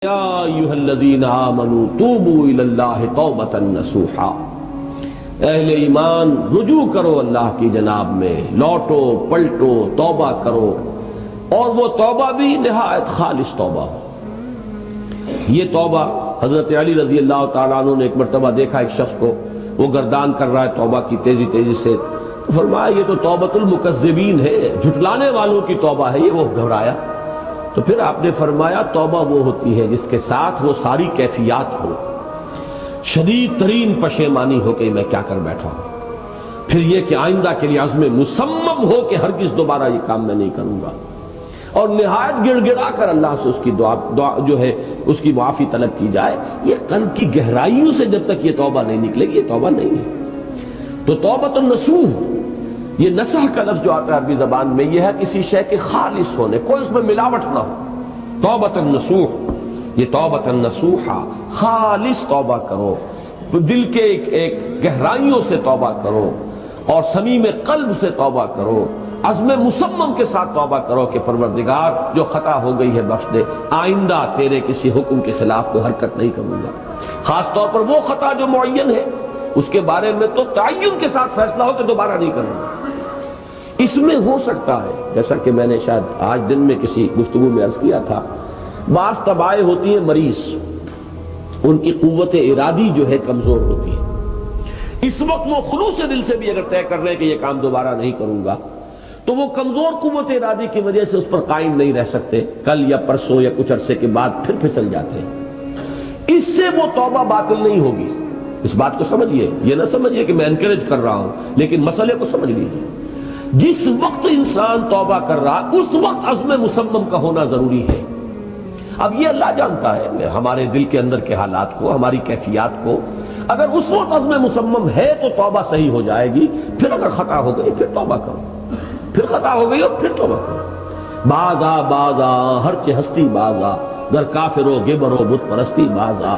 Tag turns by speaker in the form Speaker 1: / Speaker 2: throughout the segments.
Speaker 1: یا ایھا الذین آمنوا توبوا الی اللہ توبۃ نصوحا، اہل ایمان رجوع کرو اللہ کی جناب میں، لوٹو پلٹو توبہ کرو، اور وہ توبہ بھی نہایت خالص توبہ ہو۔ یہ توبہ حضرت علی رضی اللہ تعالیٰ عنہ نے ایک مرتبہ دیکھا ایک شخص کو، وہ گردان کر رہا ہے توبہ کی تیزی تیزی سے، فرمایا یہ تو توبۃ المکذبین ہے، جھٹلانے والوں کی توبہ ہے یہ۔ وہ گھبرایا، تو پھر آپ نے فرمایا توبہ وہ ہوتی ہے جس کے ساتھ وہ ساری کیفیات ہو، شدید ترین پشیمانی ہو کہ میں کیا کر بیٹھا ہوں، پھر یہ کہ آئندہ کے لیے عزم مصمم ہو کہ ہرگز دوبارہ یہ کام میں نہیں کروں گا، اور نہایت گڑ گڑا کر اللہ سے اس کی دعا جو ہے اس کی معافی طلب کی جائے۔ یہ قلب کی گہرائیوں سے جب تک یہ توبہ نہیں نکلے گی یہ توبہ نہیں ہے۔ تو توبۃ النصوح، یہ نصح کا لفظ جو آتا ہے عربی زبان میں، یہ ہے کسی شے کے خالص ہونے، کوئی اس میں ملاوٹ نہ ہو۔ توبۃ النصوح، یہ توبۃ النصوحہ، خالص توبہ کرو، دل کے ایک گہرائیوں سے توبہ کرو، اور صمیم قلب سے توبہ کرو، عزم مصمم کے ساتھ توبہ کرو کہ پروردگار جو خطا ہو گئی ہے بخش دے، آئندہ تیرے کسی حکم کے خلاف کوئی حرکت نہیں کروں گا، خاص طور پر وہ خطا جو معین ہے اس کے بارے میں تو تعین کے ساتھ فیصلہ ہو کہ دوبارہ نہیں کروں گا۔ اس میں ہو سکتا ہے، جیسا کہ میں نے شاید آج دن میں کسی گفتگو میں عرض کیا تھا، بعض طبائع ہوتی ہیں مریض، ان کی قوت ارادی جو ہے کمزور ہوتی ہے، اس وقت وہ خلوص دل سے بھی اگر طے کر رہے کہ یہ کام دوبارہ نہیں کروں گا، تو وہ کمزور قوت ارادی کی وجہ سے اس پر قائم نہیں رہ سکتے، کل یا پرسوں یا کچھ عرصے کے بعد پھر پھسل جاتے ہیں۔ اس سے وہ توبہ باطل نہیں ہوگی، اس بات کو سمجھیے، یہ نہ سمجھیے کہ میں انکریج کر رہا ہوں، لیکن مسئلے کو سمجھ لیجیے۔ جس وقت انسان توبہ کر رہا اس وقت عزم مصمم کا ہونا ضروری ہے۔ اب یہ اللہ جانتا ہے ہمارے دل کے اندر کے حالات کو، ہماری کیفیات کو، اگر اس وقت عزم مصمم ہے تو توبہ صحیح ہو جائے گی، پھر اگر خطا ہو گئی پھر توبہ کرو، پھر خطا ہو گئی اور پھر توبہ کرو۔ بازا بازا ہر چہ ہستی بازا، در کافر و گبر و بت پرستی بازا،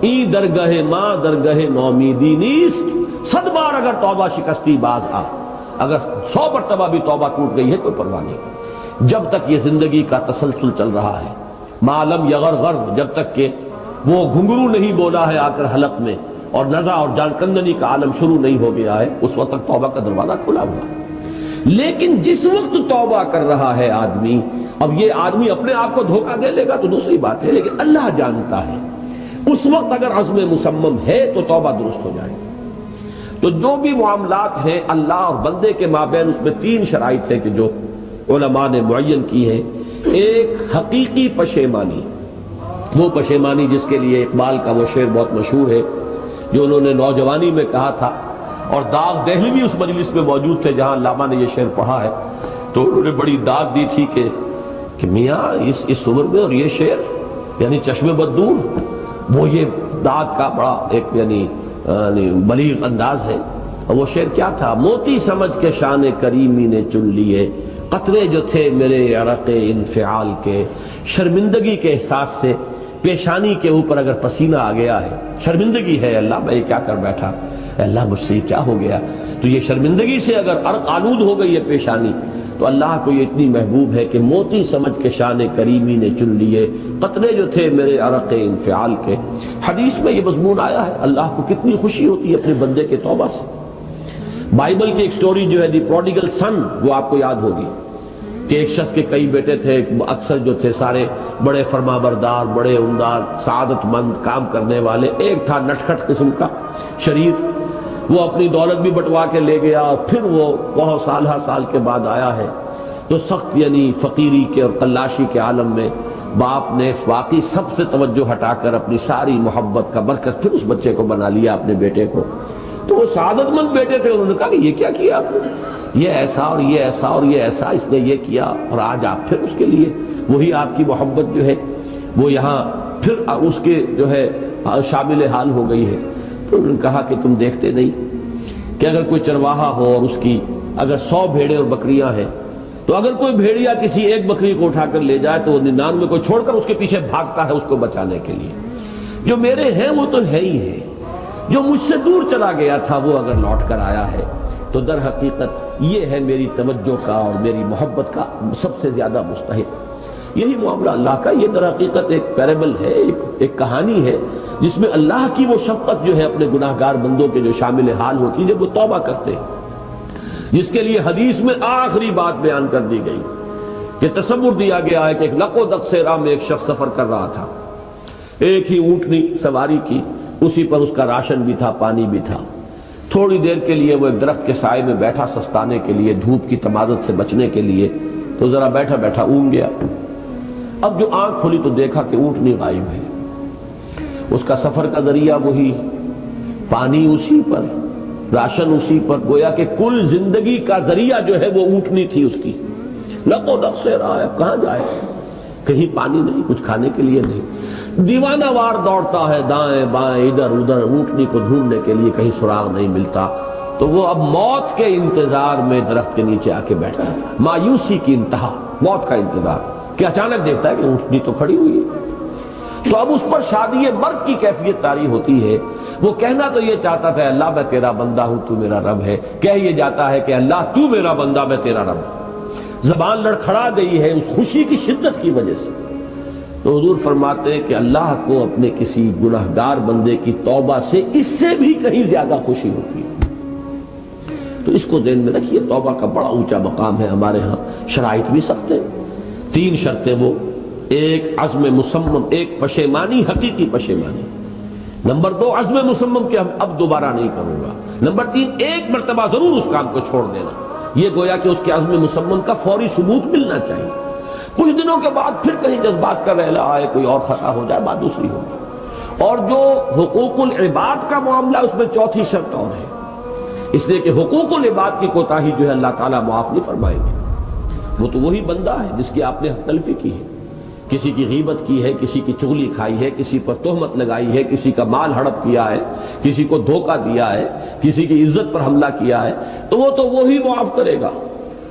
Speaker 1: این درگہ ماں درگہ نومیدی نیست، صد بار اگر توبہ شکستی باز آ، اگر 100 مرتبہ بھی توبہ ٹوٹ گئی ہے کوئی پرواہ نہیں، جب تک یہ زندگی کا تسلسل چل رہا ہے، معلم یغرغر، جب تک کہ وہ گھنگرو نہیں بولا ہے آ کر حلق میں، اور نزع اور جان کندنی کا عالم شروع نہیں ہو گیا ہے، اس وقت تک توبہ کا دروازہ کھلا ہوا ہے۔ لیکن جس وقت توبہ کر رہا ہے آدمی، اب یہ آدمی اپنے آپ کو دھوکہ دے لے گا تو دوسری بات ہے، لیکن اللہ جانتا ہے، اس وقت اگر عزم مصمم ہے تو توبہ درست ہو جائے۔ تو جو بھی معاملات ہیں اللہ اور بندے کے مابین، اس میں 3 شرائط ہیں کہ جو علماء نے معین کی ہے۔ ایک حقیقی پشیمانی، وہ پشیمانی جس کے لیے اقبال کا وہ شعر بہت مشہور ہے جو انہوں نے نوجوانی میں کہا تھا، اور داغ دہلوی اس مجلس میں موجود تھے جہاں علامہ نے یہ شعر پڑھا ہے، تو انہوں نے بڑی داد دی تھی کہ میاں اس عمر میں اور یہ شعر یعنی چشم بددور، وہ یہ داد کا بڑا ایک یعنی بلیغ انداز ہے۔ اور وہ شعر کیا تھا؟ موتی سمجھ کے شان کریمی نے چن لیے، قطرے جو تھے میرے عرق انفعال کے، شرمندگی کے احساس سے پیشانی کے اوپر اگر پسینہ آ گیا ہے، شرمندگی ہے، اللہ میں یہ کیا کر بیٹھا، اللہ مجھ سے کیا ہو گیا، تو یہ شرمندگی سے اگر عرق آلود ہو گئی ہے پیشانی، تو اللہ کو یہ اتنی محبوب ہے کہ موتی سمجھ کے شان کریمی نے چن لیے، قطرے جو تھے میرے عرق انفعال کے۔ حدیث میں یہ مضمون آیا ہے، اللہ کو کتنی خوشی ہوتی ہے اپنے بندے کے توبہ سے۔ بائبل کی ایک سٹوری جو ہے دی پروڈیگل سن، وہ آپ کو یاد ہوگی کہ ایک شخص کے کئی بیٹے تھے، اکثر جو تھے سارے بڑے فرما بردار، بڑے عمدار، سعادت مند کام کرنے والے، ایک تھا نٹکھٹ قسم کا شریر، وہ اپنی دولت بھی بٹوا کے لے گیا، اور پھر وہ بہت سال کے بعد آیا ہے تو سخت یعنی فقیری کے اور قلاشی کے عالم میں باپ نے واقعی سب سے توجہ ہٹا کر اپنی ساری محبت کا مرکز پھر اس بچے کو بنا لیا، اپنے بیٹے کو۔ تو وہ سعادت مند بیٹے تھے، انہوں نے کہا کہ یہ کیا کیا آپ نے، یہ ایسا اور یہ ایسا اور یہ ایسا، اس نے یہ کیا، اور آج آپ پھر اس کے لیے وہی آپ کی محبت جو ہے وہ یہاں پھر اس کے جو ہے شامل حال ہو گئی ہے۔ تو انہوں نے کہا کہ تم دیکھتے نہیں کہ اگر کوئی چرواہا ہو اور اس کی اگر 100 بھیڑیں اور بکریاں ہیں، تو اگر کوئی بھیڑیا کسی ایک بکری کو اٹھا کر لے جائے تو وہ 99 کو چھوڑ کر اس کے پیچھے بھاگتا ہے اس کو بچانے کے لیے۔ جو میرے ہیں وہ تو ہے ہی ہے، جو مجھ سے دور چلا گیا تھا وہ اگر لوٹ کر آیا ہے تو در حقیقت یہ ہے میری توجہ کا اور میری محبت کا سب سے زیادہ مستحق۔ یہی معاملہ اللہ کا. یہ در حقیقت ایک پیرابل ہے، ایک کہانی ہے جس میں اللہ کی وہ شفقت جو ہے اپنے گناہگار بندوں کے جو شامل حال ہوتی ہے جب وہ توبہ کرتے ہیں، جس کے لیے حدیث میں آخری بات بیان کر دی گئی کہ تصور دیا گیا ہے کہ ایک لق و دق سے راہ میں ایک شخص سفر کر رہا تھا، ایک ہی اونٹنی سواری کی، اسی پر اس کا راشن بھی تھا، پانی بھی تھا. تھوڑی دیر کے لیے وہ ایک درخت کے سائے میں بیٹھا سستانے کے لیے، دھوپ کی تمازت سے بچنے کے لیے، تو ذرا بیٹھا بیٹھا اونگ گیا. اب جو آنکھ کھلی تو دیکھا کہ اونٹنی غائب ہے. اس کا سفر کا ذریعہ وہی، پانی اسی پر، راشن اسی پر، گویا کہ کل زندگی کا ذریعہ جو ہے وہ اونٹنی تھی اس کی. لق و دق سے رہا ہے، کہاں جائے؟ کہیں پانی نہیں، کچھ کھانے کے لیے نہیں. دیوانہ وار دوڑتا ہے دائیں بائیں ادھر ادھر اونٹنی کو ڈھونڈنے کے لیے، کہیں سراغ نہیں ملتا. تو وہ اب موت کے انتظار میں درخت کے نیچے آ کے بیٹھتا ہے. مایوسی کی انتہا، موت کا انتظار کہ اچانک دیکھتا ہے کہ اونٹنی تو کھڑی ہوئی ہے. تو اب اس پر شادی مرگ کی کیفیت طاری ہوتی ہے. وہ کہنا تو یہ چاہتا تھا اللہ میں تیرا بندہ ہوں تو میرا رب ہے، کہہ یہ جاتا ہے کہ اللہ تو میرا بندہ میں تیرا رب ہوں. زبان لڑکھڑا گئی ہے اس خوشی کی شدت کی وجہ سے. تو حضور فرماتے ہیں کہ اللہ کو اپنے کسی گناہگار بندے کی توبہ سے اس سے بھی کہیں زیادہ خوشی ہوتی ہے. تو اس کو ذہن میں رکھیے، توبہ کا بڑا اونچا مقام ہے. ہمارے ہاں شرائط بھی سخت ہیں. 3 شرطیں وہ، ایک عزم مصمم، ایک پشیمانی، حقیقی پشیمانی. نمبر 2 عزم مصمم کہ اب دوبارہ نہیں کروں گا. نمبر 3 ایک مرتبہ ضرور اس کام کو چھوڑ دینا. یہ گویا کہ اس کے عزم مصمم کا فوری ثبوت ملنا چاہیے. کچھ دنوں کے بعد پھر کہیں جذبات کا رحلہ آئے، کوئی اور خطا ہو جائے، بات دوسری ہوگی. اور جو حقوق العباد کا معاملہ، اس میں 4تھی شرط اور ہے. اس لیے کہ حقوق العباد کی کوتاہی جو ہے اللہ تعالیٰ معاف نہیں فرمائیں گے. وہ تو وہی بندہ ہے جس کی آپ نے حق تلفی کی ہے، کسی کی غیبت کی ہے، کسی کی چغلی کھائی ہے، کسی پر تہمت لگائی ہے، کسی کا مال ہڑپ کیا ہے، کسی کو دھوکہ دیا ہے، کسی کی عزت پر حملہ کیا ہے، تو وہ تو وہی معاف کرے گا.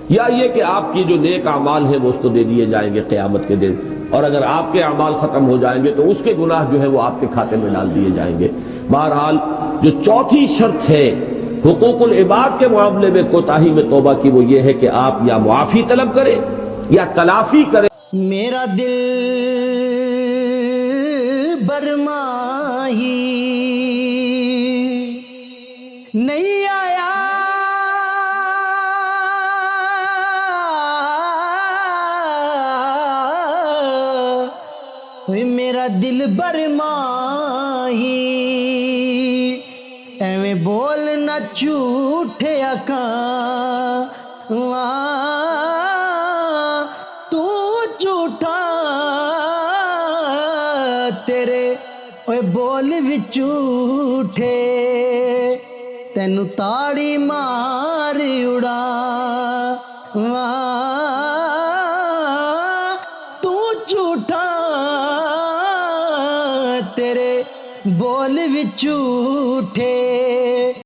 Speaker 1: یا یہ کہ آپ کی جو نیک اعمال ہیں وہ اس کو دے دیے جائیں گے قیامت کے دن، اور اگر آپ کے اعمال ختم ہو جائیں گے تو اس کے گناہ جو ہے وہ آپ کے کھاتے میں ڈال دیے جائیں گے. بہرحال جو 4تھی شرط ہے حقوق العباد کے معاملے میں کوتاہی میں توبہ کی، وہ یہ ہے کہ آپ یا معافی طلب کریں یا تلافی کریں.
Speaker 2: میرا دل برماہی نہیں آیا، میرا دل برماہی ایویں بولنا جھوٹے آقا، تو جھوٹا تیرے اوے بول بھی جھوٹے، تینو تاڑی مار اڑا، تو جھوٹا تیرے بول بھی جھوٹے.